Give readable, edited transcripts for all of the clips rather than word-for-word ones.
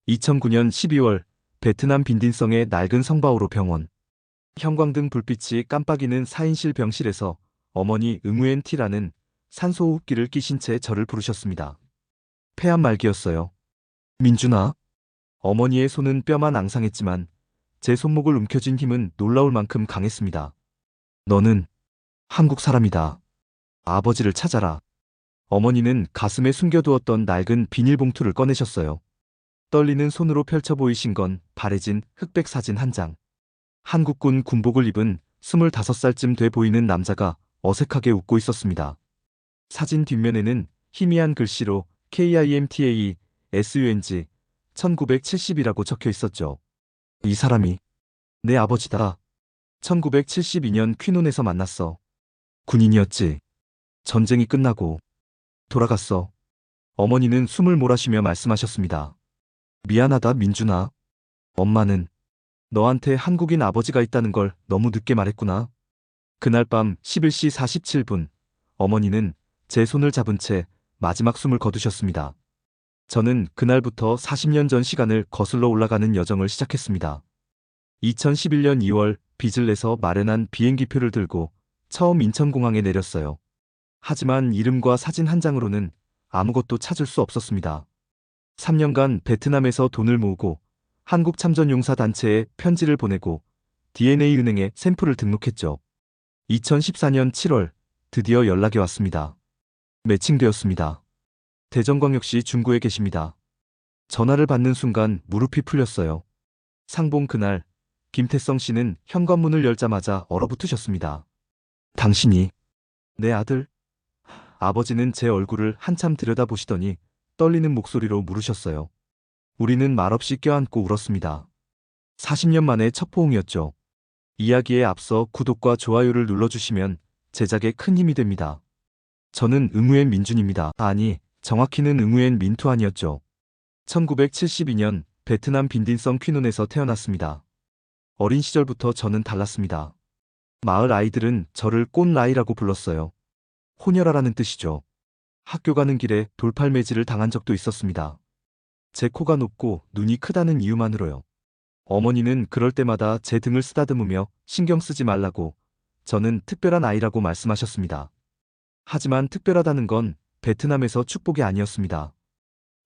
2009년 12월 베트남 빈딘성의 낡은 성바오로 병원. 형광등 불빛이 깜빡이는 4인실 병실에서 어머니 응우엔 티라는 산소호흡기를 끼신 채 저를 부르셨습니다. 폐암 말기였어요. 민준아. 어머니의 손은 뼈만 앙상했지만 제 손목을 움켜쥔 힘은 놀라울 만큼 강했습니다. 너는 한국 사람이다. 아버지를 찾아라. 어머니는 가슴에 숨겨두었던 낡은 비닐봉투를 꺼내셨어요. 떨리는 손으로 펼쳐 보이신 건 바래진 흑백 사진 한 장. 한국군 군복을 입은 25살쯤 돼 보이는 남자가 어색하게 웃고 있었습니다. 사진 뒷면에는 희미한 글씨로 KIMTAE SUNG 1970이라고 적혀 있었죠. 이 사람이 내 아버지다. 1972년 퀴논에서 만났어. 군인이었지. 전쟁이 끝나고 돌아갔어. 어머니는 숨을 몰아쉬며 말씀하셨습니다. 미안하다, 민준아. 엄마는 너한테 한국인 아버지가 있다는 걸 너무 늦게 말했구나. 그날 밤 11시 47분, 어머니는 제 손을 잡은 채 마지막 숨을 거두셨습니다. 저는 그날부터 40년 전 시간을 거슬러 올라가는 여정을 시작했습니다. 2011년 2월 빚을 내서 마련한 비행기표를 들고 처음 인천공항에 내렸어요. 하지만 이름과 사진 한 장으로는 아무것도 찾을 수 없었습니다. 3년간 베트남에서 돈을 모으고 한국참전용사단체에 편지를 보내고 DNA은행에 샘플을 등록했죠. 2014년 7월 드디어 연락이 왔습니다. 매칭되었습니다. 대전광역시 중구에 계십니다. 전화를 받는 순간 무릎이 풀렸어요. 상봉 그날 김태성 씨는 현관문을 열자마자 얼어붙으셨습니다. 당신이 내 아들? 아버지는 제 얼굴을 한참 들여다보시더니 떨리는 목소리로 물으셨어요. 우리는 말없이 껴안고 울었습니다. 40년 만에 첫 포옹이었죠. 이야기에 앞서 구독과 좋아요를 눌러주시면 제작에 큰 힘이 됩니다. 저는 응우엔 민준입니다. 아니, 정확히는 응우엔 민투안이었죠. 1972년 베트남 빈딘성 퀴논에서 태어났습니다. 어린 시절부터 저는 달랐습니다. 마을 아이들은 저를 꽃라이라고 불렀어요. 호녀라라는 뜻이죠. 학교 가는 길에 돌팔매질을 당한 적도 있었습니다. 제 코가 높고 눈이 크다는 이유만으로요. 어머니는 그럴 때마다 제 등을 쓰다듬으며 신경 쓰지 말라고, 저는 특별한 아이라고 말씀하셨습니다. 하지만 특별하다는 건 베트남에서 축복이 아니었습니다.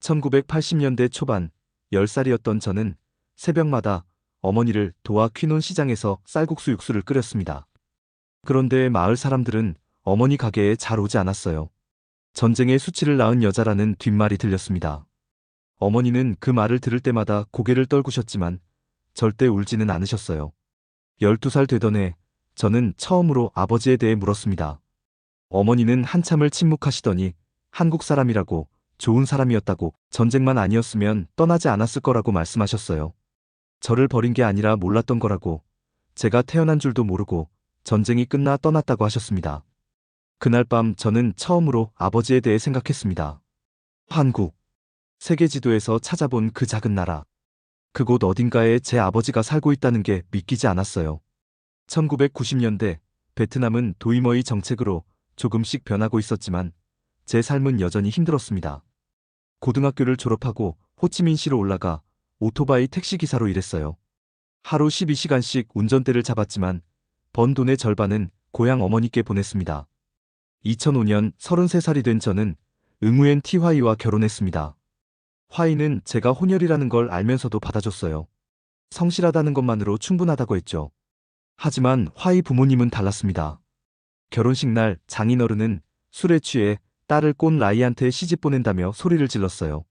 1980년대 초반 10살이었던 저는 새벽마다 어머니를 도와 퀴논 시장에서 쌀국수 육수를 끓였습니다. 그런데 마을 사람들은 어머니 가게에 잘 오지 않았어요. 전쟁의 수치를 낳은 여자라는 뒷말이 들렸습니다. 어머니는 그 말을 들을 때마다 고개를 떨구셨지만 절대 울지는 않으셨어요. 12살 되던 해 저는 처음으로 아버지에 대해 물었습니다. 어머니는 한참을 침묵하시더니 한국 사람이라고, 좋은 사람이었다고, 전쟁만 아니었으면 떠나지 않았을 거라고 말씀하셨어요. 저를 버린 게 아니라 몰랐던 거라고, 제가 태어난 줄도 모르고 전쟁이 끝나 떠났다고 하셨습니다. 그날 밤 저는 처음으로 아버지에 대해 생각했습니다. 한국. 세계 지도에서 찾아본 그 작은 나라. 그곳 어딘가에 제 아버지가 살고 있다는 게 믿기지 않았어요. 1990년대 베트남은 도이머의 정책으로 조금씩 변하고 있었지만 제 삶은 여전히 힘들었습니다. 고등학교를 졸업하고 호치민시로 올라가 오토바이 택시기사로 일했어요. 하루 12시간씩 운전대를 잡았지만 번 돈의 절반은 고향 어머니께 보냈습니다. 2005년 33살이 된 저는 응우엔 티화이와 결혼했습니다. 화이는 제가 혼혈이라는 걸 알면서도 받아줬어요. 성실하다는 것만으로 충분하다고 했죠. 하지만 화이 부모님은 달랐습니다. 결혼식 날 장인어른은 술에 취해 딸을 꼰 라이한테 시집 보낸다며 소리를 질렀어요.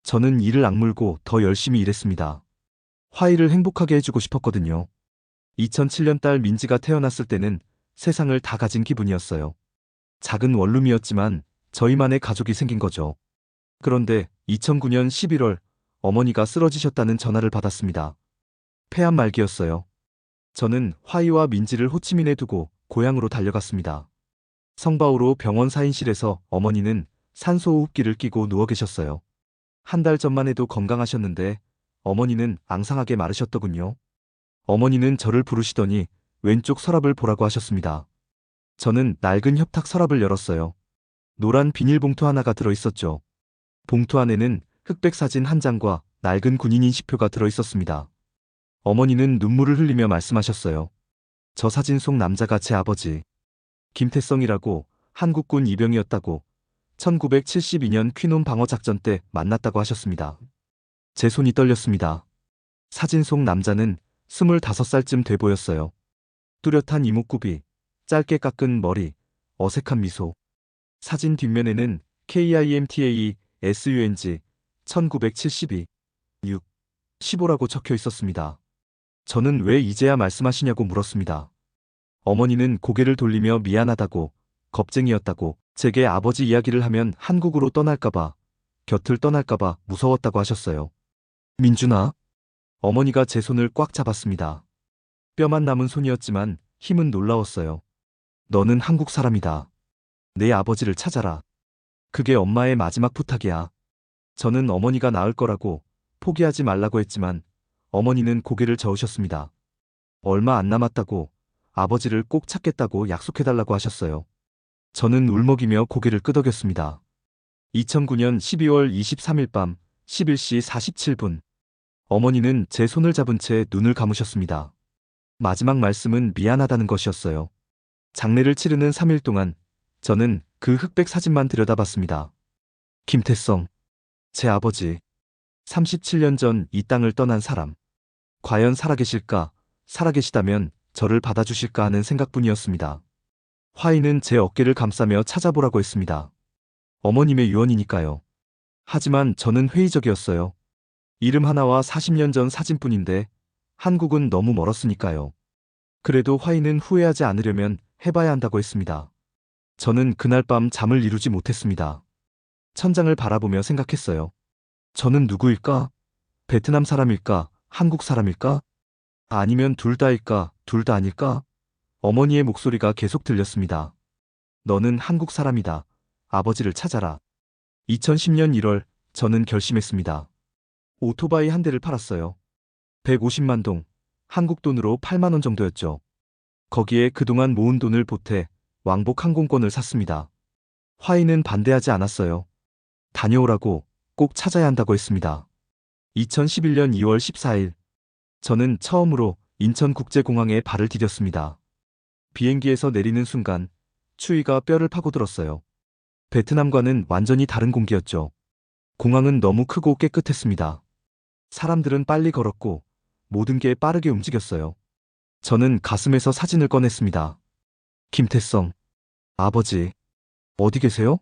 저는 이를 악물고 더 열심히 일했습니다. 화이를 행복하게 해주고 싶었거든요. 2007년 딸 민지가 태어났을 때는 세상을 다 가진 기분이었어요. 작은 원룸이었지만 저희만의 가족이 생긴 거죠. 그런데 2009년 11월 어머니가 쓰러지셨다는 전화를 받았습니다. 폐암 말기였어요. 저는 화이와 민지를 호치민에 두고 고향으로 달려갔습니다. 성바오로 병원 사인실에서 어머니는 산소호흡기를 끼고 누워 계셨어요. 한 달 전만 해도 건강하셨는데 어머니는 앙상하게 마르셨더군요. 어머니는 저를 부르시더니 왼쪽 서랍을 보라고 하셨습니다. 저는 낡은 협탁 서랍을 열었어요. 노란 비닐봉투 하나가 들어있었죠. 봉투 안에는 흑백 사진 한 장과 낡은 군인 인식표가 들어 있었습니다. 어머니는 눈물을 흘리며 말씀하셨어요. 저 사진 속 남자가 제 아버지 김태성이라고, 한국군 이병이었다고, 1972년 퀸홈 방어작전 때 만났다고 하셨습니다. 제 손이 떨렸습니다. 사진 속 남자는 25살쯤 돼 보였어요. 뚜렷한 이목구비, 짧게 깎은 머리, 어색한 미소. 사진 뒷면에는 KIMTAE SUNG 1972 6 15라고 적혀 있었습니다. 저는 왜 이제야 말씀하시냐고 물었습니다. 어머니는 고개를 돌리며 미안하다고, 겁쟁이였다고, 제게 아버지 이야기를 하면 한국으로 떠날까봐, 곁을 떠날까봐 무서웠다고 하셨어요. 민준아. 어머니가 제 손을 꽉 잡았습니다. 뼈만 남은 손이었지만 힘은 놀라웠어요. 너는 한국 사람이다. 내 아버지를 찾아라. 그게 엄마의 마지막 부탁이야. 저는 어머니가 나을 거라고, 포기하지 말라고 했지만 어머니는 고개를 저으셨습니다. 얼마 안 남았다고, 아버지를 꼭 찾겠다고 약속해달라고 하셨어요. 저는 울먹이며 고개를 끄덕였습니다. 2009년 12월 23일 밤 11시 47분. 어머니는 제 손을 잡은 채 눈을 감으셨습니다. 마지막 말씀은 미안하다는 것이었어요. 장례를 치르는 3일 동안 저는 그 흑백 사진만 들여다봤습니다. 김태성, 제 아버지. 37년 전 이 땅을 떠난 사람. 과연 살아계실까, 살아계시다면 저를 받아주실까 하는 생각뿐이었습니다. 화인은 제 어깨를 감싸며 찾아보라고 했습니다. 어머님의 유언이니까요. 하지만 저는 회의적이었어요. 이름 하나와 40년 전 사진뿐인데 한국은 너무 멀었으니까요. 그래도 화인은 후회하지 않으려면 해봐야 한다고 했습니다. 저는 그날 밤 잠을 이루지 못했습니다. 천장을 바라보며 생각했어요. 저는 누구일까? 베트남 사람일까? 한국 사람일까? 아니면 둘 다일까? 둘 다 아닐까? 어머니의 목소리가 계속 들렸습니다. 너는 한국 사람이다. 아버지를 찾아라. 2010년 1월 저는 결심했습니다. 오토바이 한 대를 팔았어요. 150만 동, 한국 돈으로 8만 원 정도였죠. 거기에 그동안 모은 돈을 보태 왕복 항공권을 샀습니다. 화이는 반대하지 않았어요. 다녀오라고, 꼭 찾아야 한다고 했습니다. 2011년 2월 14일 저는 처음으로 인천국제공항에 발을 디뎠습니다. 비행기에서 내리는 순간 추위가 뼈를 파고들었어요. 베트남과는 완전히 다른 공기였죠. 공항은 너무 크고 깨끗했습니다. 사람들은 빨리 걸었고 모든 게 빠르게 움직였어요. 저는 가슴에서 사진을 꺼냈습니다. 김태성, 아버지, 어디 계세요?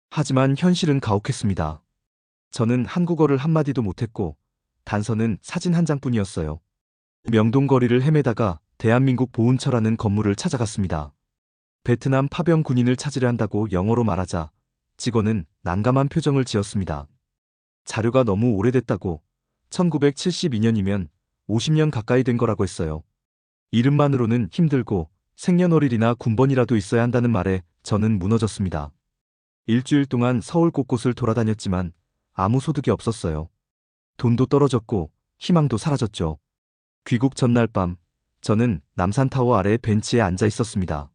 하지만 현실은 가혹했습니다. 저는 한국어를 한마디도 못했고 단서는 사진 한 장뿐이었어요. 명동거리를 헤매다가 대한민국 보훈처라는 건물을 찾아갔습니다. 베트남 파병 군인을 찾으려 한다고 영어로 말하자 직원은 난감한 표정을 지었습니다. 자료가 너무 오래됐다고, 1972년이면 50년 가까이 된 거라고 했어요. 이름만으로는 힘들고 생년월일이나 군번이라도 있어야 한다는 말에 저는 무너졌습니다. 일주일 동안 서울 곳곳을 돌아다녔지만 아무 소득이 없었어요. 돈도 떨어졌고 희망도 사라졌죠. 귀국 전날 밤 저는 남산타워 아래 벤치에 앉아 있었습니다.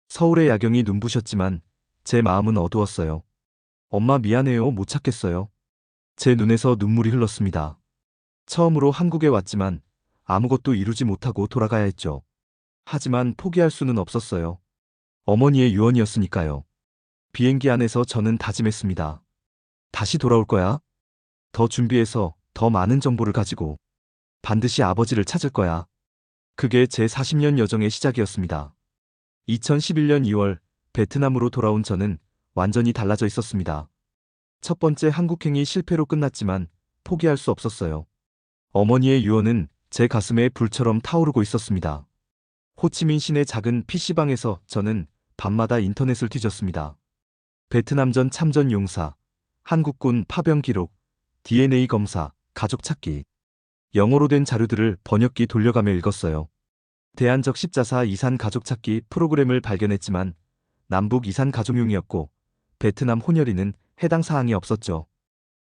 서울의 야경이 눈부셨지만 제 마음은 어두웠어요. 엄마 미안해요, 못 찾겠어요. 제 눈에서 눈물이 흘렀습니다. 처음으로 한국에 왔지만 아무것도 이루지 못하고 돌아가야 했죠. 하지만 포기할 수는 없었어요. 어머니의 유언이었으니까요. 비행기 안에서 저는 다짐했습니다. 다시 돌아올 거야. 더 준비해서 더 많은 정보를 가지고 반드시 아버지를 찾을 거야. 그게 제 40년 여정의 시작이었습니다. 2011년 2월 베트남으로 돌아온 저는 완전히 달라져 있었습니다. 첫 번째 한국행이 실패로 끝났지만 포기할 수 없었어요. 어머니의 유언은 제 가슴에 불처럼 타오르고 있었습니다. 호치민 시내 작은 PC방에서 저는 밤마다 인터넷을 뒤졌습니다. 베트남전 참전 용사, 한국군 파병 기록, DNA 검사, 가족 찾기. 영어로 된 자료들을 번역기 돌려가며 읽었어요. 대한적 십자사 이산 가족 찾기 프로그램을 발견했지만 남북 이산 가족용이었고 베트남 혼혈이는 해당 사항이 없었죠.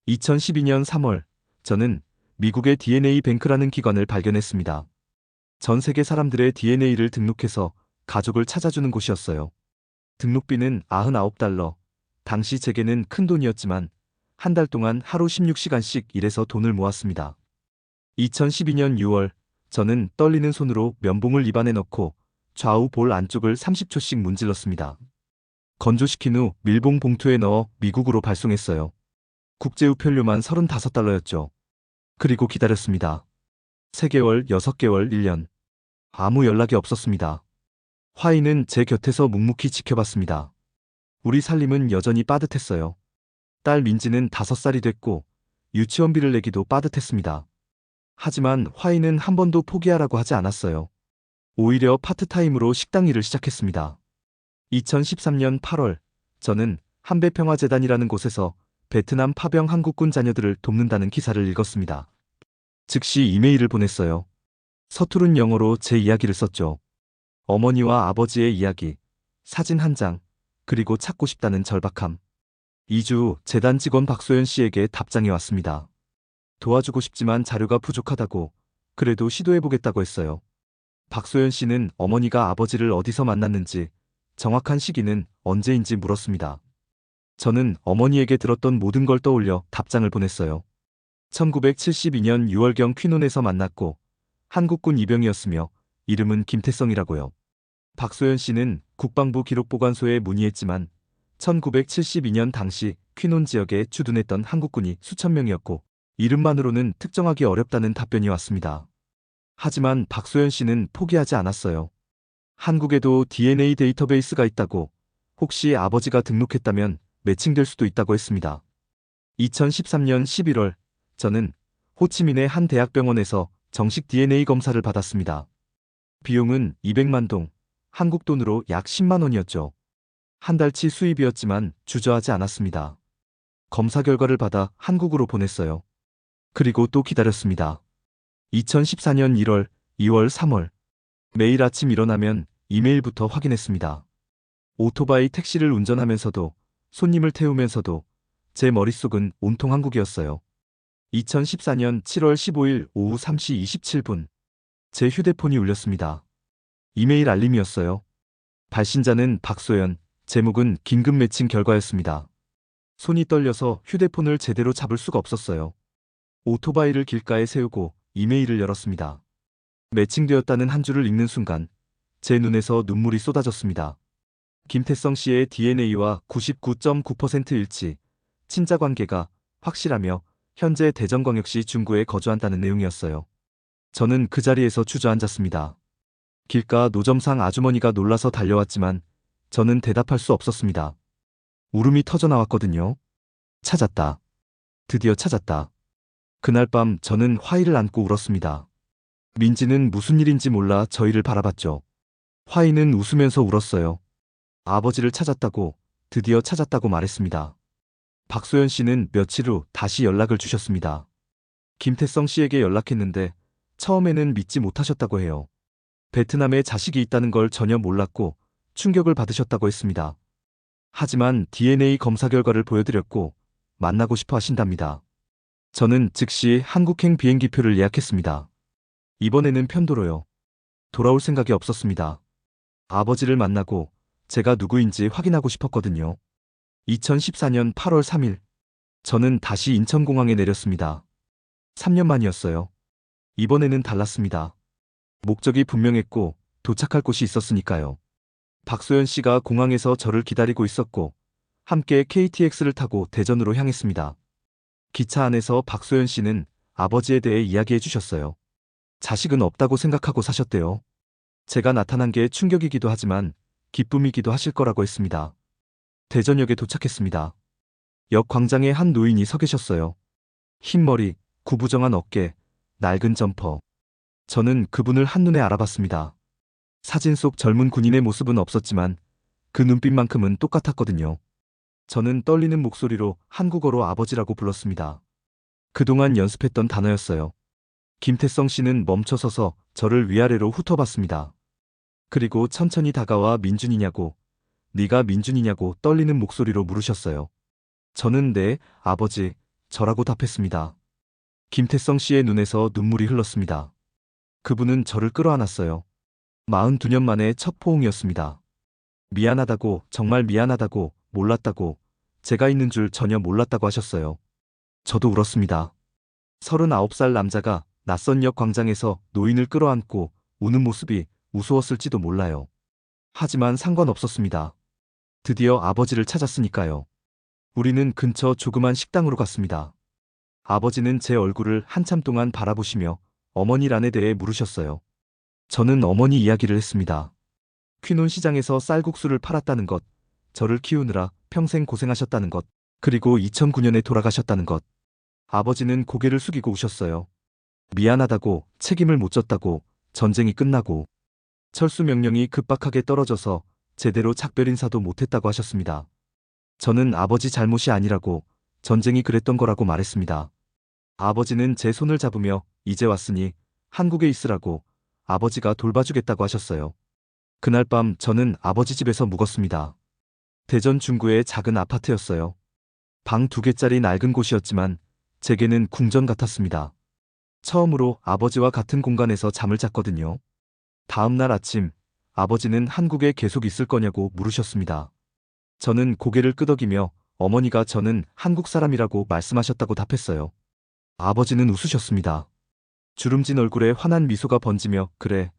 2012년 3월 저는 미국의 DNA 뱅크라는 기관을 발견했습니다. 전 세계 사람들의 DNA를 등록해서 가족을 찾아주는 곳이었어요. 등록비는 $99. 당시 제게는 큰 돈이었지만 한 달 동안 하루 16시간씩 일해서 돈을 모았습니다. 2012년 6월, 저는 떨리는 손으로 면봉을 입안에 넣고 좌우 볼 안쪽을 30초씩 문질렀습니다. 건조시킨 후 밀봉 봉투에 넣어 미국으로 발송했어요. 국제우편료만 $35였죠. 그리고 기다렸습니다. 3개월, 6개월, 1년. 아무 연락이 없었습니다. 화이는 제 곁에서 묵묵히 지켜봤습니다. 우리 살림은 여전히 빠듯했어요. 딸 민지는 5살이 됐고 유치원비를 내기도 빠듯했습니다. 하지만 화이는 한 번도 포기하라고 하지 않았어요. 오히려 파트타임으로 식당 일을 시작했습니다. 2013년 8월, 저는 한배평화재단이라는 곳에서 베트남 파병 한국군 자녀들을 돕는다는 기사를 읽었습니다. 즉시 이메일을 보냈어요. 서투른 영어로 제 이야기를 썼죠. 어머니와 아버지의 이야기, 사진 한 장, 그리고 찾고 싶다는 절박함. 2주 후 재단 직원 박소연 씨에게 답장이 왔습니다. 도와주고 싶지만 자료가 부족하다고, 그래도 시도해보겠다고 했어요. 박소연 씨는 어머니가 아버지를 어디서 만났는지, 정확한 시기는 언제인지 물었습니다. 저는 어머니에게 들었던 모든 걸 떠올려 답장을 보냈어요. 1972년 6월경 퀴논에서 만났고 한국군 이병이었으며 이름은 김태성이라고요. 박소연 씨는 국방부 기록보관소에 문의했지만 1972년 당시 퀴논 지역에 주둔했던 한국군이 수천 명이었고 이름만으로는 특정하기 어렵다는 답변이 왔습니다. 하지만 박소연 씨는 포기하지 않았어요. 한국에도 DNA 데이터베이스가 있다고, 혹시 아버지가 등록했다면 매칭될 수도 있다고 했습니다. 2013년 11월, 저는 호치민의 한 대학병원에서 정식 DNA 검사를 받았습니다. 비용은 200만 동, 한국 돈으로 약 10만 원이었죠. 한 달치 수입이었지만 주저하지 않았습니다. 검사 결과를 받아 한국으로 보냈어요. 그리고 또 기다렸습니다. 2014년 1월, 2월, 3월. 매일 아침 일어나면 이메일부터 확인했습니다. 오토바이 택시를 운전하면서도, 손님을 태우면서도 제 머릿속은 온통 한국이었어요. 2014년 7월 15일 오후 3시 27분. 제 휴대폰이 울렸습니다. 이메일 알림이었어요. 발신자는 박소연, 제목은 긴급 매칭 결과였습니다. 손이 떨려서 휴대폰을 제대로 잡을 수가 없었어요. 오토바이를 길가에 세우고 이메일을 열었습니다. 매칭되었다는 한 줄을 읽는 순간 제 눈에서 눈물이 쏟아졌습니다. 김태성 씨의 DNA와 99.9% 일치, 친자 관계가 확실하며 현재 대전광역시 중구에 거주한다는 내용이었어요. 저는 그 자리에서 주저앉았습니다. 길가 노점상 아주머니가 놀라서 달려왔지만 저는 대답할 수 없었습니다. 울음이 터져나왔거든요. 찾았다. 드디어 찾았다. 그날 밤 저는 화이를 안고 울었습니다. 민지는 무슨 일인지 몰라 저희를 바라봤죠. 화이는 웃으면서 울었어요. 아버지를 찾았다고, 드디어 찾았다고 말했습니다. 박소연 씨는 며칠 후 다시 연락을 주셨습니다. 김태성 씨에게 연락했는데 처음에는 믿지 못하셨다고 해요. 베트남에 자식이 있다는 걸 전혀 몰랐고 충격을 받으셨다고 했습니다. 하지만 DNA 검사 결과를 보여드렸고 만나고 싶어 하신답니다. 저는 즉시 한국행 비행기표를 예약했습니다. 이번에는 편도로요. 돌아올 생각이 없었습니다. 아버지를 만나고 제가 누구인지 확인하고 싶었거든요. 2014년 8월 3일, 저는 다시 인천공항에 내렸습니다. 3년 만이었어요. 이번에는 달랐습니다. 목적이 분명했고 도착할 곳이 있었으니까요. 박소연 씨가 공항에서 저를 기다리고 있었고 함께 KTX를 타고 대전으로 향했습니다. 기차 안에서 박소연 씨는 아버지에 대해 이야기해 주셨어요. 자식은 없다고 생각하고 사셨대요. 제가 나타난 게 충격이기도 하지만 기쁨이기도 하실 거라고 했습니다. 대전역에 도착했습니다. 역 광장에 한 노인이 서 계셨어요. 흰 머리, 구부정한 어깨, 낡은 점퍼. 저는 그분을 한눈에 알아봤습니다. 사진 속 젊은 군인의 모습은 없었지만 그 눈빛만큼은 똑같았거든요. 저는 떨리는 목소리로 한국어로 아버지라고 불렀습니다. 그동안 연습했던 단어였어요. 김태성 씨는 멈춰서서 저를 위아래로 훑어봤습니다. 그리고 천천히 다가와 민준이냐고, 네가 민준이냐고 떨리는 목소리로 물으셨어요. 저는 네, 아버지, 저라고 답했습니다. 김태성 씨의 눈에서 눈물이 흘렀습니다. 그분은 저를 끌어안았어요. 42년 만에 첫 포옹이었습니다. 미안하다고, 정말 미안하다고, 몰랐다고, 제가 있는 줄 전혀 몰랐다고 하셨어요. 저도 울었습니다. 39살 남자가 낯선 역 광장에서 노인을 끌어안고 우는 모습이 우스웠을지도 몰라요. 하지만 상관없었습니다. 드디어 아버지를 찾았으니까요. 우리는 근처 조그만 식당으로 갔습니다. 아버지는 제 얼굴을 한참 동안 바라보시며 어머니 란에 대해 물으셨어요. 저는 어머니 이야기를 했습니다. 퀴논 시장에서 쌀국수를 팔았다는 것, 저를 키우느라 평생 고생하셨다는 것, 그리고 2009년에 돌아가셨다는 것. 아버지는 고개를 숙이고 우셨어요. 미안하다고, 책임을 못 졌다고, 전쟁이 끝나고, 철수 명령이 급박하게 떨어져서 제대로 작별 인사도 못했다고 하셨습니다. 저는 아버지 잘못이 아니라고, 전쟁이 그랬던 거라고 말했습니다. 아버지는 제 손을 잡으며 이제 왔으니 한국에 있으라고 아버지가 돌봐주겠다고 하셨어요. 그날 밤 저는 아버지 집에서 묵었습니다. 대전 중구의 작은 아파트였어요. 방 2개짜리 낡은 곳이었지만 제게는 궁전 같았습니다. 처음으로 아버지와 같은 공간에서 잠을 잤거든요. 다음 날 아침 아버지는 한국에 계속 있을 거냐고 물으셨습니다. 저는 고개를 끄덕이며 어머니가 저는 한국 사람이라고 말씀하셨다고 답했어요. 아버지는 웃으셨습니다. 주름진 얼굴에 환한 미소가 번지며 그래,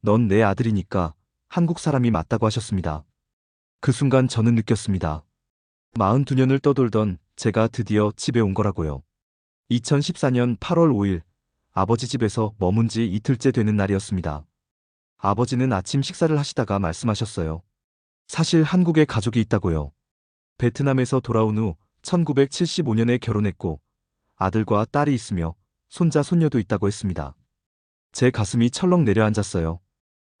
넌 내 아들이니까 한국 사람이 맞다고 하셨습니다. 그 순간 저는 느꼈습니다. 42년을 떠돌던 제가 드디어 집에 온 거라고요. 2014년 8월 5일 아버지 집에서 머문 지 이틀째 되는 날이었습니다. 아버지는 아침 식사를 하시다가 말씀하셨어요. 사실 한국에 가족이 있다고요. 베트남에서 돌아온 후 1975년에 결혼했고 아들과 딸이 있으며 손자 손녀도 있다고 했습니다. 제 가슴이 철렁 내려앉았어요.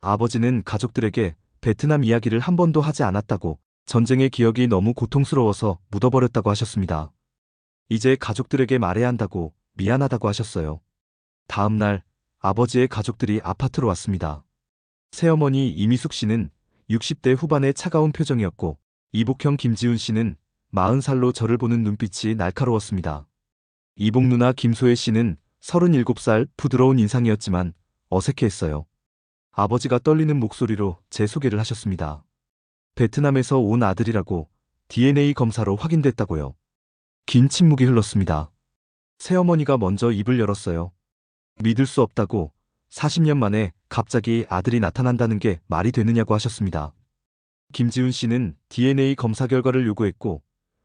아버지는 가족들에게 베트남 이야기를 한 번도 하지 않았다고, 전쟁의 기억이 너무 고통스러워서 묻어버렸다고 하셨습니다. 이제 가족들에게 말해야 한다고, 미안하다고 하셨어요. 다음 날 아버지의 가족들이 아파트로 왔습니다. 새어머니 이미숙 씨는 60대 후반의 차가운 표정이었고 이복형 김지훈 씨는 40살로 저를 보는 눈빛이 날카로웠습니다. 이복 누나 김소혜 씨는 37살 부드러운 인상이었지만 어색해했어요. 아버지가 떨리는 목소리로 제 소개를 하셨습니다. 베트남에서 온 아들이라고, DNA 검사로 확인됐다고요. 긴 침묵이 흘렀습니다. 새어머니가 먼저 입을 열었어요. 믿을 수 없다고, 40년 만에 갑자기 아들이 나타난다는 게 말이 되느냐고 하셨습니다. 김지훈 씨는 DNA 검사 결과를 요구했고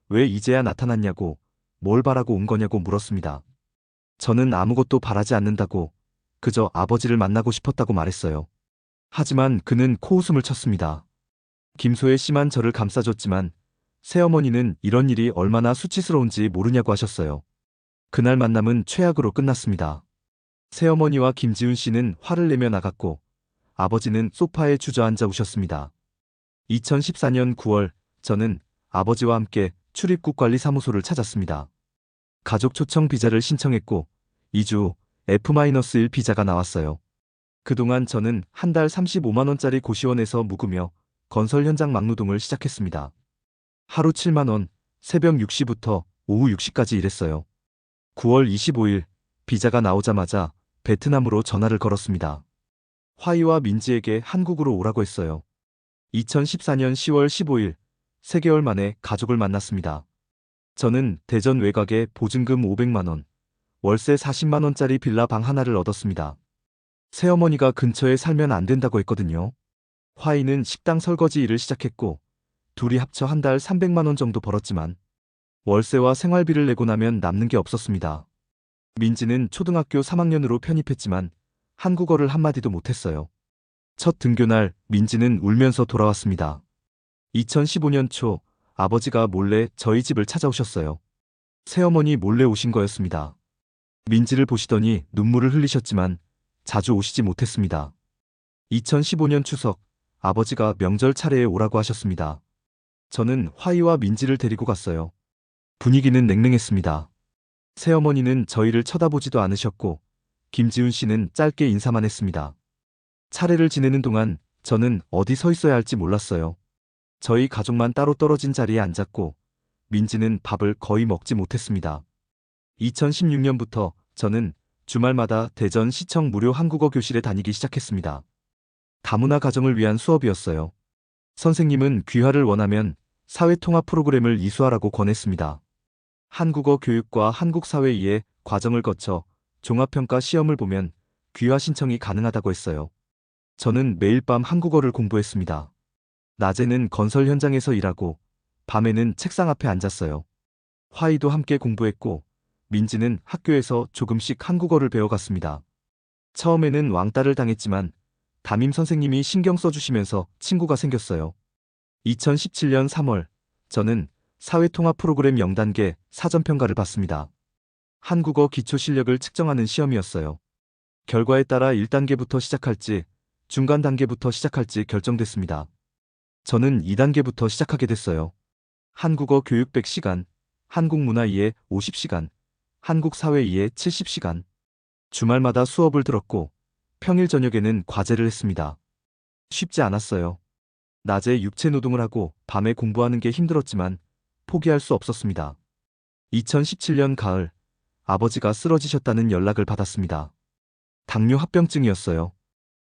왜 이제야 나타났냐고, 뭘 바라고 온 거냐고 물었습니다. 저는 아무것도 바라지 않는다고, 그저 아버지를 만나고 싶었다고 말했어요. 하지만 그는 코웃음을 쳤습니다. 김소의 심한 저를 감싸줬지만 새어머니는 이런 일이 얼마나 수치스러운지 모르냐고 하셨어요. 그날 만남은 최악으로 끝났습니다. 새어머니와 김지훈 씨는 화를 내며 나갔고 아버지는 소파에 주저앉아 우셨습니다. 2014년 9월 저는 아버지와 함께 출입국관리사무소를 찾았습니다. 가족 초청 비자를 신청했고 2주 후 F-1 비자가 나왔어요. 그동안 저는 한 달 35만 원짜리 고시원에서 묵으며 건설 현장 막노동을 시작했습니다. 하루 7만 원, 새벽 6시부터 오후 6시까지 일했어요. 9월 25일 비자가 나오자마자 베트남으로 전화를 걸었습니다. 화이와 민지에게 한국으로 오라고 했어요. 2014년 10월 15일 3개월 만에 가족을 만났습니다. 저는 대전 외곽에 보증금 500만 원, 월세 40만 원짜리 빌라 방 하나를 얻었습니다. 새어머니가 근처에 살면 안 된다고 했거든요. 화이는 식당 설거지 일을 시작했고 둘이 합쳐 한 달 300만 원 정도 벌었지만 월세와 생활비를 내고 나면 남는 게 없었습니다. 민지는 초등학교 3학년으로 편입했지만 한국어를 한마디도 못했어요. 첫 등교날 민지는 울면서 돌아왔습니다. 2015년 초 아버지가 몰래 저희 집을 찾아오셨어요. 새어머니 몰래 오신 거였습니다. 민지를 보시더니 눈물을 흘리셨지만 자주 오시지 못했습니다. 2015년 추석 아버지가 명절 차례에 오라고 하셨습니다. 저는 화이와 민지를 데리고 갔어요. 분위기는 냉랭했습니다. 새어머니는 저희를 쳐다보지도 않으셨고 김지훈 씨는 짧게 인사만 했습니다. 차례를 지내는 동안 저는 어디 서 있어야 할지 몰랐어요. 저희 가족만 따로 떨어진 자리에 앉았고 민지는 밥을 거의 먹지 못했습니다. 2016년부터 저는 주말마다 대전 시청 무료 한국어 교실에 다니기 시작했습니다. 다문화 가정을 위한 수업이었어요. 선생님은 귀화를 원하면 사회통합 프로그램을 이수하라고 권했습니다. 한국어 교육과 한국 사회 이해 과정을 거쳐 종합평가 시험을 보면 귀화 신청이 가능하다고 했어요. 저는 매일 밤 한국어를 공부했습니다. 낮에는 건설 현장에서 일하고 밤에는 책상 앞에 앉았어요. 화이도 함께 공부했고 민지는 학교에서 조금씩 한국어를 배워갔습니다. 처음에는 왕따를 당했지만 담임 선생님이 신경 써주시면서 친구가 생겼어요. 2017년 3월 저는 사회통합 프로그램 0단계 사전평가를 받습니다. 한국어 기초 실력을 측정하는 시험이었어요. 결과에 따라 1단계부터 시작할지 중간 단계부터 시작할지 결정됐습니다. 저는 2단계부터 시작하게 됐어요. 한국어 교육 100시간, 한국 문화 이해 50시간, 한국 사회 이해 70시간. 주말마다 수업을 들었고 평일 저녁에는 과제를 했습니다. 쉽지 않았어요. 낮에 육체 노동을 하고 밤에 공부하는 게 힘들었지만 포기할 수 없었습니다. 2017년 가을, 아버지가 쓰러지셨다는 연락을 받았습니다. 당뇨 합병증이었어요.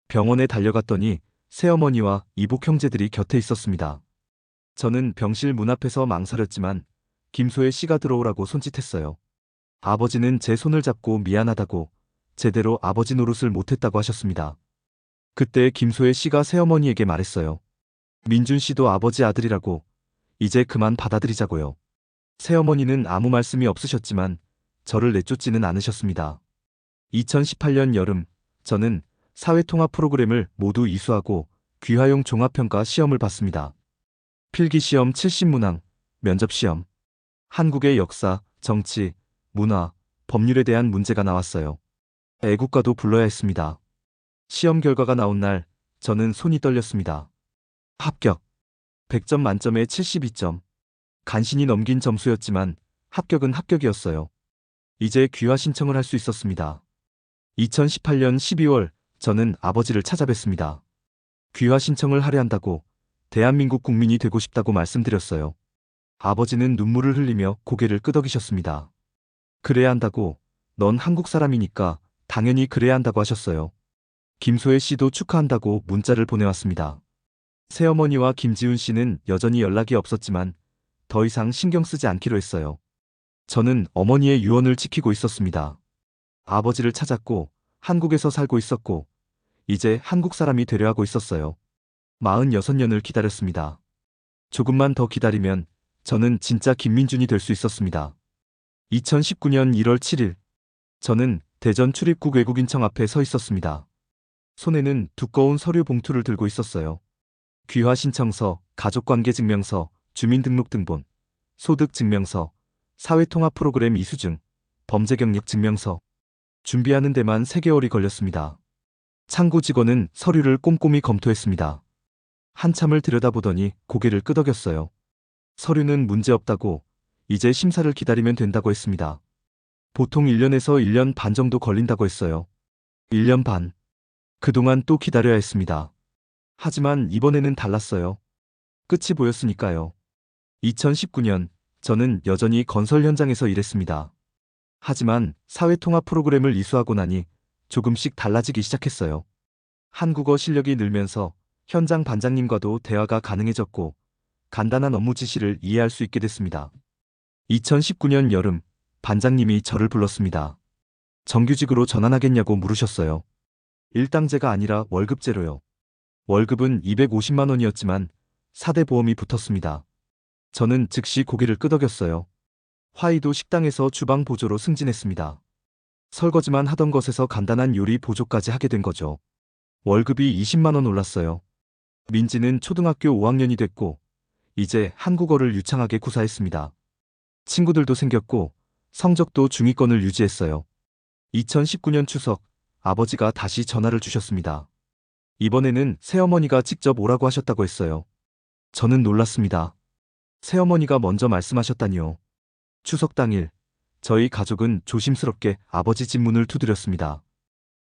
병원에 달려갔더니 새어머니와 이복 형제들이 곁에 있었습니다. 저는 병실 문 앞에서 망설였지만 김소혜 씨가 들어오라고 손짓했어요. 아버지는 제 손을 잡고 미안하다고 제대로 아버지 노릇을 못했다고 하셨습니다. 그때 김소혜 씨가 새어머니에게 말했어요. 민준 씨도 아버지 아들이라고 이제 그만 받아들이자고요. 새어머니는 아무 말씀이 없으셨지만 저를 내쫓지는 않으셨습니다. 2018년 여름 저는 사회통합 프로그램을 모두 이수하고 귀화용 종합평가 시험을 봤습니다. 필기시험 70문항, 면접시험. 한국의 역사, 정치, 문화, 법률에 대한 문제가 나왔어요. 애국가도 불러야 했습니다. 시험 결과가 나온 날 저는 손이 떨렸습니다. 합격. 100점 만점에 72점. 간신히 넘긴 점수였지만 합격은 합격이었어요. 이제 귀화 신청을 할 수 있었습니다. 2018년 12월 저는 아버지를 찾아뵀습니다. 귀화 신청을 하려 한다고 대한민국 국민이 되고 싶다고 말씀드렸어요. 아버지는 눈물을 흘리며 고개를 끄덕이셨습니다. 그래야 한다고, 넌 한국 사람이니까 당연히 그래야 한다고 하셨어요. 김소혜 씨도 축하한다고 문자를 보내왔습니다. 새어머니와 김지훈 씨는 여전히 연락이 없었지만 더 이상 신경 쓰지 않기로 했어요. 저는 어머니의 유언을 지키고 있었습니다. 아버지를 찾았고 한국에서 살고 있었고 이제 한국 사람이 되려 하고 있었어요. 46년을 기다렸습니다. 조금만 더 기다리면 저는 진짜 김민준이 될 수 있었습니다. 2019년 1월 7일 저는 대전 출입국 외국인청 앞에 서 있었습니다. 손에는 두꺼운 서류 봉투를 들고 있었어요. 귀화 신청서, 가족관계증명서, 주민등록등본, 소득증명서, 사회통합 프로그램 이수증, 범죄경력 증명서. 준비하는 데만 3개월이 걸렸습니다. 창구 직원은 서류를 꼼꼼히 검토했습니다. 한참을 들여다보더니 고개를 끄덕였어요. 서류는 문제없다고 이제 심사를 기다리면 된다고 했습니다. 보통 1년에서 1년 반 정도 걸린다고 했어요. 1년 반. 그동안 또 기다려야 했습니다. 하지만 이번에는 달랐어요. 끝이 보였으니까요. 2019년 저는 여전히 건설 현장에서 일했습니다. 하지만 사회통합 프로그램을 이수하고 나니 조금씩 달라지기 시작했어요. 한국어 실력이 늘면서 현장 반장님과도 대화가 가능해졌고 간단한 업무 지시를 이해할 수 있게 됐습니다. 2019년 여름 반장님이 저를 불렀습니다. 정규직으로 전환하겠냐고 물으셨어요. 일당제가 아니라 월급제로요. 월급은 250만 원이었지만 4대 보험이 붙었습니다. 저는 즉시 고개를 끄덕였어요. 화이도 식당에서 주방 보조로 승진했습니다. 설거지만 하던 것에서 간단한 요리 보조까지 하게 된 거죠. 월급이 20만 원 올랐어요. 민지는 초등학교 5학년이 됐고 이제 한국어를 유창하게 구사했습니다. 친구들도 생겼고 성적도 중위권을 유지했어요. 2019년 추석 아버지가 다시 전화를 주셨습니다. 이번에는 새어머니가 직접 오라고 하셨다고 했어요. 저는 놀랐습니다. 새어머니가 먼저 말씀하셨다니요. 추석 당일 저희 가족은 조심스럽게 아버지 집 문을 두드렸습니다.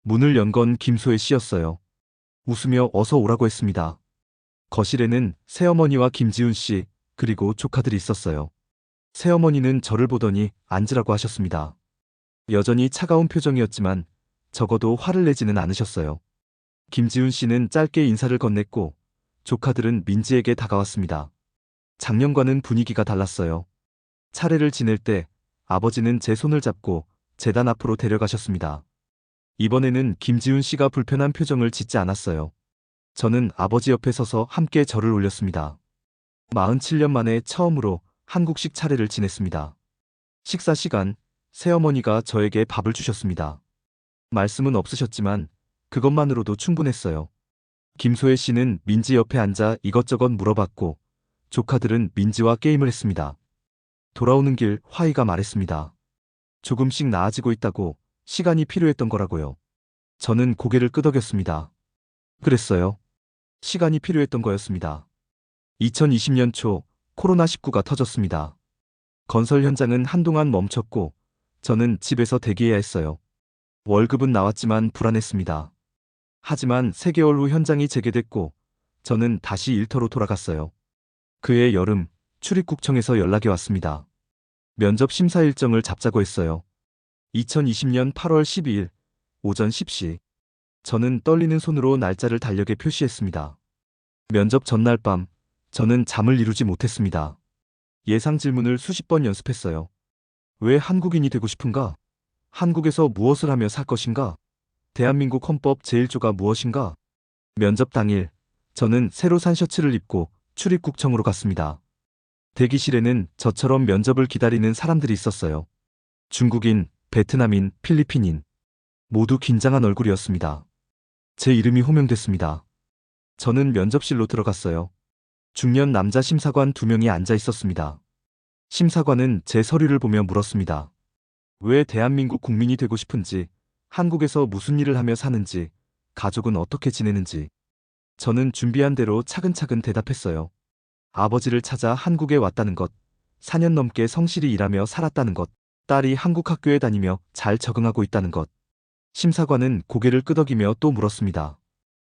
문을 연 건 김소혜 씨였어요. 웃으며 어서 오라고 했습니다. 거실에는 새어머니와 김지훈 씨 그리고 조카들이 있었어요. 새어머니는 저를 보더니 앉으라고 하셨습니다. 여전히 차가운 표정이었지만 적어도 화를 내지는 않으셨어요. 김지훈 씨는 짧게 인사를 건넸고 조카들은 민지에게 다가왔습니다. 작년과는 분위기가 달랐어요. 차례를 지낼 때 아버지는 제 손을 잡고 재단 앞으로 데려가셨습니다. 이번에는 김지훈 씨가 불편한 표정을 짓지 않았어요. 저는 아버지 옆에 서서 함께 절을 올렸습니다. 47년 만에 처음으로 한국식 차례를 지냈습니다. 식사 시간, 새어머니가 저에게 밥을 주셨습니다. 말씀은 없으셨지만 그것만으로도 충분했어요. 김소혜 씨는 민지 옆에 앉아 이것저것 물어봤고 조카들은 민지와 게임을 했습니다. 돌아오는 길 화이가 말했습니다. 조금씩 나아지고 있다고, 시간이 필요했던 거라고요. 저는 고개를 끄덕였습니다. 그랬어요. 시간이 필요했던 거였습니다. 2020년 초 코로나19가 터졌습니다. 건설 현장은 한동안 멈췄고 저는 집에서 대기해야 했어요. 월급은 나왔지만 불안했습니다. 하지만 3개월 후 현장이 재개됐고 저는 다시 일터로 돌아갔어요. 그해 여름 출입국청에서 연락이 왔습니다. 면접 심사 일정을 잡자고 했어요. 2020년 8월 12일 오전 10시. 저는 떨리는 손으로 날짜를 달력에 표시했습니다. 면접 전날 밤 저는 잠을 이루지 못했습니다. 예상 질문을 수십 번 연습했어요. 왜 한국인이 되고 싶은가? 한국에서 무엇을 하며 살 것인가? 대한민국 헌법 제1조가 무엇인가? 면접 당일 저는 새로 산 셔츠를 입고 출입국청으로 갔습니다. 대기실에는 저처럼 면접을 기다리는 사람들이 있었어요. 중국인, 베트남인, 필리핀인. 모두 긴장한 얼굴이었습니다. 제 이름이 호명됐습니다. 저는 면접실로 들어갔어요. 중년 남자 심사관 2명이 앉아 있었습니다. 심사관은 제 서류를 보며 물었습니다. 왜 대한민국 국민이 되고 싶은지, 한국에서 무슨 일을 하며 사는지, 가족은 어떻게 지내는지. 저는 준비한 대로 차근차근 대답했어요. 아버지를 찾아 한국에 왔다는 것, 4년 넘게 성실히 일하며 살았다는 것, 딸이 한국 학교에 다니며 잘 적응하고 있다는 것. 심사관은 고개를 끄덕이며 또 물었습니다.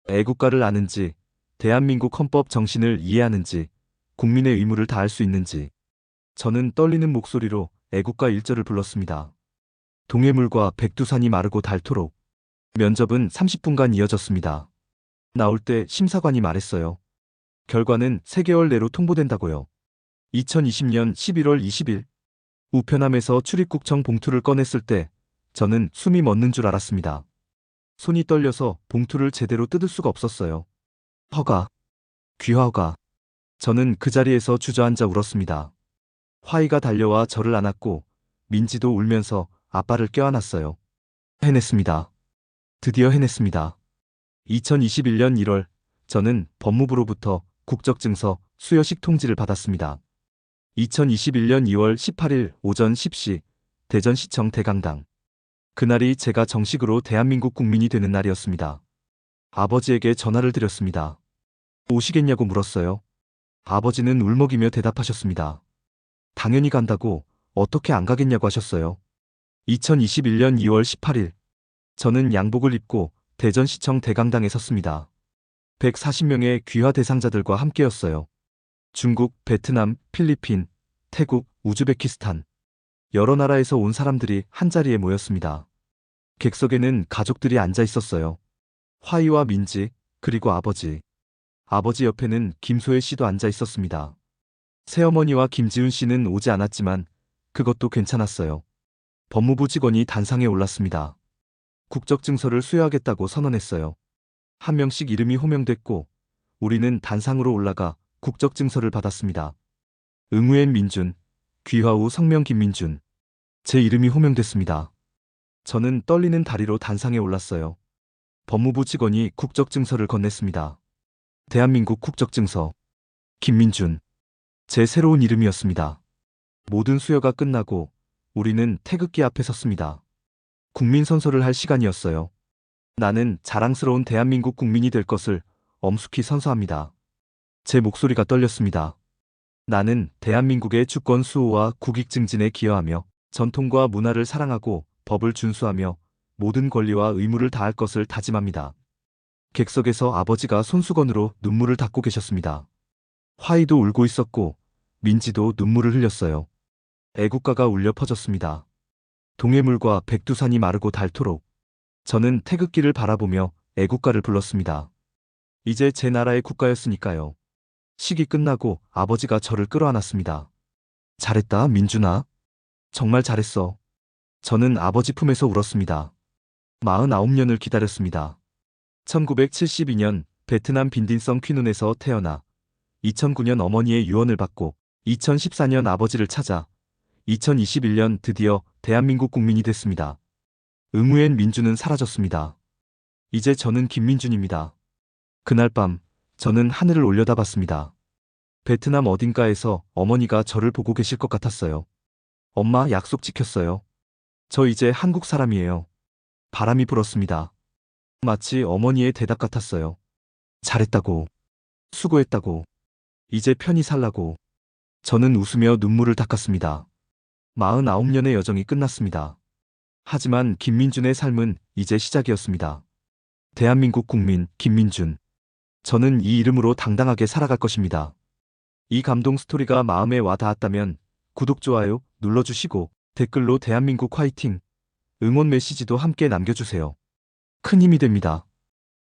애국가를 아는지, 대한민국 헌법 정신을 이해하는지, 국민의 의무를 다할 수 있는지. 저는 떨리는 목소리로 애국가 1절을 불렀습니다. 동해물과 백두산이 마르고 닳도록. 면접은 30분간 이어졌습니다. 나올 때 심사관이 말했어요. 결과는 3개월 내로 통보된다고요. 2020년 11월 20일 우편함에서 출입국청 봉투를 꺼냈을 때 저는 숨이 멎는 줄 알았습니다. 손이 떨려서 봉투를 제대로 뜯을 수가 없었어요. 허가, 귀화허가. 저는 그 자리에서 주저앉아 울었습니다. 화이가 달려와 저를 안았고 민지도 울면서 아빠를 껴안았어요. 해냈습니다. 드디어 해냈습니다. 2021년 1월 저는 법무부로부터 국적증서 수여식 통지를 받았습니다. 2021년 2월 18일 오전 10시 대전시청 대강당. 그날이 제가 정식으로 대한민국 국민이 되는 날이었습니다. 아버지에게 전화를 드렸습니다. 오시겠냐고 물었어요. 아버지는 울먹이며 대답하셨습니다. 당연히 간다고, 어떻게 안 가겠냐고 하셨어요. 2021년 2월 18일 저는 양복을 입고 대전시청 대강당에 섰습니다. 140명의 귀화 대상자들과 함께였어요. 중국, 베트남, 필리핀, 태국, 우즈베키스탄. 여러 나라에서 온 사람들이 한자리에 모였습니다. 객석에는 가족들이 앉아 있었어요. 화이와 민지, 그리고 아버지. 아버지 옆에는 김소혜 씨도 앉아 있었습니다. 새어머니와 김지훈 씨는 오지 않았지만 그것도 괜찮았어요. 법무부 직원이 단상에 올랐습니다. 국적증서를 수여하겠다고 선언했어요. 한 명씩 이름이 호명됐고 우리는 단상으로 올라가 국적증서를 받았습니다. 응우엔 민준, 귀화 후 성명 김민준. 제 이름이 호명됐습니다. 저는 떨리는 다리로 단상에 올랐어요. 법무부 직원이 국적증서를 건넸습니다. 대한민국 국적증서. 김민준. 제 새로운 이름이었습니다. 모든 수여가 끝나고 우리는 태극기 앞에 섰습니다. 국민선서를 할 시간이었어요. 나는 자랑스러운 대한민국 국민이 될 것을 엄숙히 선서합니다. 제 목소리가 떨렸습니다. 나는 대한민국의 주권 수호와 국익 증진에 기여하며 전통과 문화를 사랑하고 법을 준수하며 모든 권리와 의무를 다할 것을 다짐합니다. 객석에서 아버지가 손수건으로 눈물을 닦고 계셨습니다. 화이도 울고 있었고 민지도 눈물을 흘렸어요. 애국가가 울려 퍼졌습니다. 동해물과 백두산이 마르고 닳도록. 저는 태극기를 바라보며 애국가를 불렀습니다. 이제 제 나라의 국가였으니까요. 식이 끝나고 아버지가 저를 끌어안았습니다. 잘했다, 민준아. 정말 잘했어. 저는 아버지 품에서 울었습니다. 49년을 기다렸습니다. 1972년 베트남 빈딘성 퀴눈에서 태어나 2009년 어머니의 유언을 받고 2014년 아버지를 찾아 2021년 드디어 대한민국 국민이 됐습니다. 응우엔 민주는 사라졌습니다. 이제 저는 김민준입니다. 그날 밤 저는 하늘을 올려다봤습니다. 베트남 어딘가에서 어머니가 저를 보고 계실 것 같았어요. 엄마, 약속 지켰어요. 저 이제 한국 사람이에요. 바람이 불었습니다. 마치 어머니의 대답 같았어요. 잘했다고. 수고했다고. 이제 편히 살라고. 저는 웃으며 눈물을 닦았습니다. 49년의 여정이 끝났습니다. 하지만 김민준의 삶은 이제 시작이었습니다. 대한민국 국민 김민준. 저는 이 이름으로 당당하게 살아갈 것입니다. 이 감동 스토리가 마음에 와 닿았다면 구독, 좋아요 눌러주시고 댓글로 대한민국 화이팅! 응원 메시지도 함께 남겨주세요. 큰 힘이 됩니다.